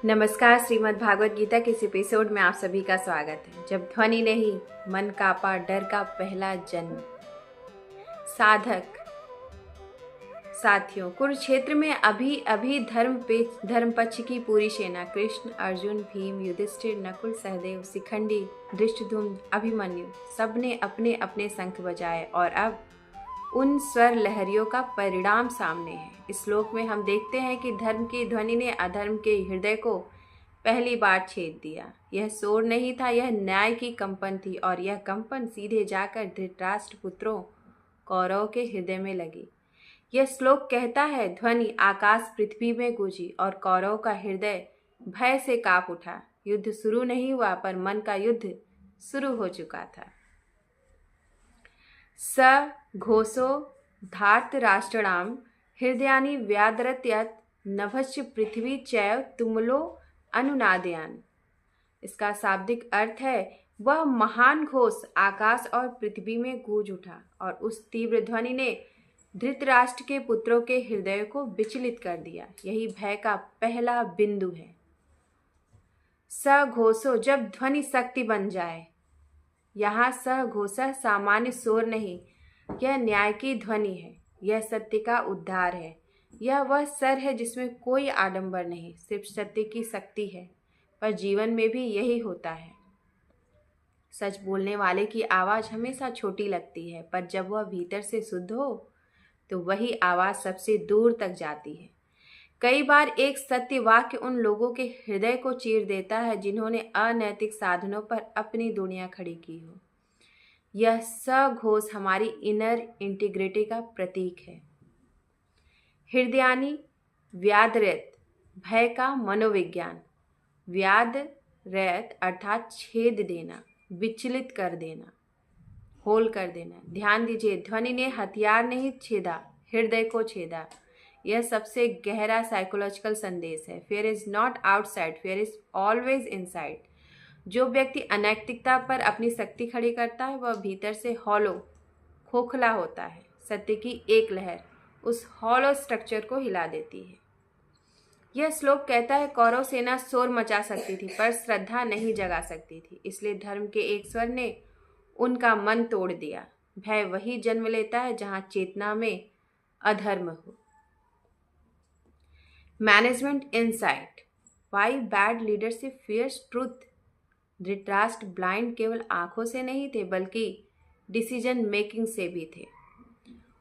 नमस्कार। श्रीमद् भागवत गीता के इस एपिसोड में आप सभी का स्वागत है। जब ध्वनि ने ही मन कापा डर का पहला जन्म। साधक साथियों, कुरुक्षेत्र में अभी अभी धर्म पक्ष की पूरी सेना कृष्ण, अर्जुन, भीम, युधिष्ठिर, नकुल, सहदेव, शिखंडी, धृष्टद्युम्न, अभिमन्यु सबने अपने अपने शंख बजाए और अब उन स्वर लहरियों का परिणाम सामने है। इस श्लोक में हम देखते हैं कि धर्म की ध्वनि ने अधर्म के हृदय को पहली बार छेद दिया। यह शोर नहीं था, यह न्याय की कंपन थी और यह कंपन सीधे जाकर धृतराष्ट्र पुत्रों कौरव के हृदय में लगी। यह श्लोक कहता है, ध्वनि आकाश पृथ्वी में गूंजी और कौरव का हृदय भय से कांप उठा। युद्ध शुरू नहीं हुआ पर मन का युद्ध शुरू हो चुका था। स घोषो धार्तराष्ट्राणां हृदयानि व्यादरत यत् नभश्च पृथ्वी चैव तुमुलो अनुनादयान। इसका शाब्दिक अर्थ है, वह महान घोष आकाश और पृथ्वी में गूंज उठा और उस तीव्र ध्वनि ने धृतराष्ट्र के पुत्रों के हृदय को विचलित कर दिया। यही भय का पहला बिंदु है। स घोषो, जब ध्वनि शक्ति बन जाए। यहाँ स घोषा सामान्य शोर नहीं, यह न्याय की ध्वनि है, यह सत्य का उद्धार है। यह वह स्वर है जिसमें कोई आडंबर नहीं, सिर्फ सत्य की शक्ति है। पर जीवन में भी यही होता है। सच बोलने वाले की आवाज़ हमेशा छोटी लगती है, पर जब वह भीतर से शुद्ध हो तो वही आवाज़ सबसे दूर तक जाती है। कई बार एक सत्य वाक्य उन लोगों के हृदय को चीर देता है जिन्होंने अनैतिक साधनों पर अपनी दुनिया खड़ी की हो। यह सघोष हमारी इनर इंटीग्रिटी का प्रतीक है। हृदयानि व्यादरत, भय का मनोविज्ञान। व्यादरत अर्थात छेद देना, विचलित कर देना, होल कर देना। ध्यान दीजिए, ध्वनि ने हथियार नहीं छेदा, हृदय को छेदा। यह सबसे गहरा साइकोलॉजिकल संदेश है। Fair is not outside, fair is always inside. जो व्यक्ति अनैतिकता पर अपनी शक्ति खड़ी करता है वह भीतर से हॉलो, खोखला होता है। सत्य की एक लहर उस हॉलो स्ट्रक्चर को हिला देती है। यह श्लोक कहता है, कौरव सेना शोर मचा सकती थी पर श्रद्धा नहीं जगा सकती थी। इसलिए धर्म के एक स्वर ने उनका मन तोड़ दिया। भय वही जन्म लेता है जहां चेतना में अधर्म हो। Management insight, why bad leadership fears truth. Dhritarashtra blind केवल आंखों से नहीं थे बल्कि डिसीजन मेकिंग से भी थे।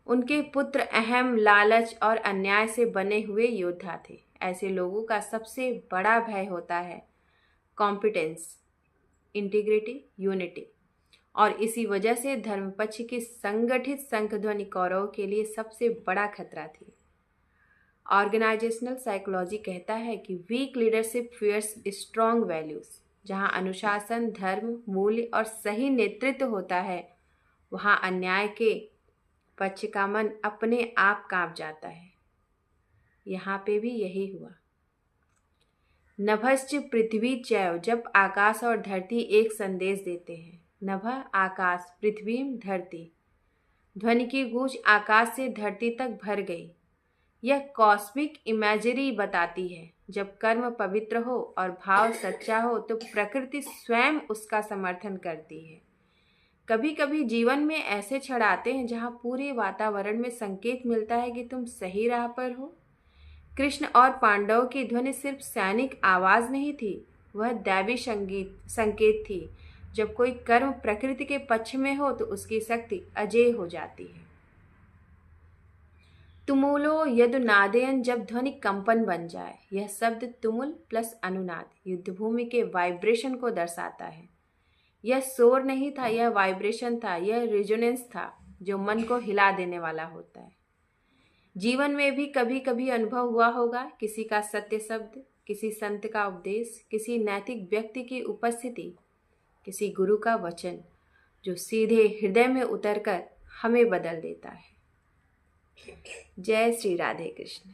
उनके पुत्र अहम, लालच और अन्याय से बने हुए योद्धा थे। ऐसे लोगों का सबसे बड़ा भय होता है कॉम्पिटेंस, इंटीग्रिटी, यूनिटी। और इसी वजह से धर्मपक्ष की संगठित शंखध्वनि कौरव के लिए सबसे बड़ा खतरा थी। ऑर्गेनाइजेशनल साइकोलॉजी कहता है कि weak leadership fears strong values. जहां अनुशासन, धर्म, मूल्य और सही नेतृत्व होता है वहां अन्याय के पक्ष का मन अपने आप कांप जाता है। यहाँ पे भी यही हुआ। नभश्च पृथ्वी चैव, जब आकाश और धरती एक संदेश देते हैं। नभ आकाश, पृथ्वी धरती। ध्वनि की गूंज आकाश से धरती तक भर गई। यह कॉस्मिक इमेजरी बताती है, जब कर्म पवित्र हो और भाव सच्चा हो तो प्रकृति स्वयं उसका समर्थन करती है। कभी कभी जीवन में ऐसे क्षण आते हैं जहां पूरे वातावरण में संकेत मिलता है कि तुम सही राह पर हो। कृष्ण और पांडवों की ध्वनि सिर्फ सैनिक आवाज नहीं थी, वह दैवी संकेत थी। जब कोई कर्म प्रकृति के पक्ष में हो तो उसकी शक्ति अजेय हो जाती है। तुमुलो यदुनादयन, जब ध्वनि कंपन बन जाए। यह शब्द तुमुल प्लस अनुनाद युद्धभूमि के वाइब्रेशन को दर्शाता है। यह शोर नहीं था, यह वाइब्रेशन था, यह रेजोनेंस था जो मन को हिला देने वाला होता है। जीवन में भी कभी कभी अनुभव हुआ होगा, किसी का सत्य शब्द, किसी संत का उपदेश, किसी नैतिक व्यक्ति की उपस्थिति, किसी गुरु का वचन जो सीधे हृदय में उतरकर हमें बदल देता है। जय श्री राधे कृष्ण।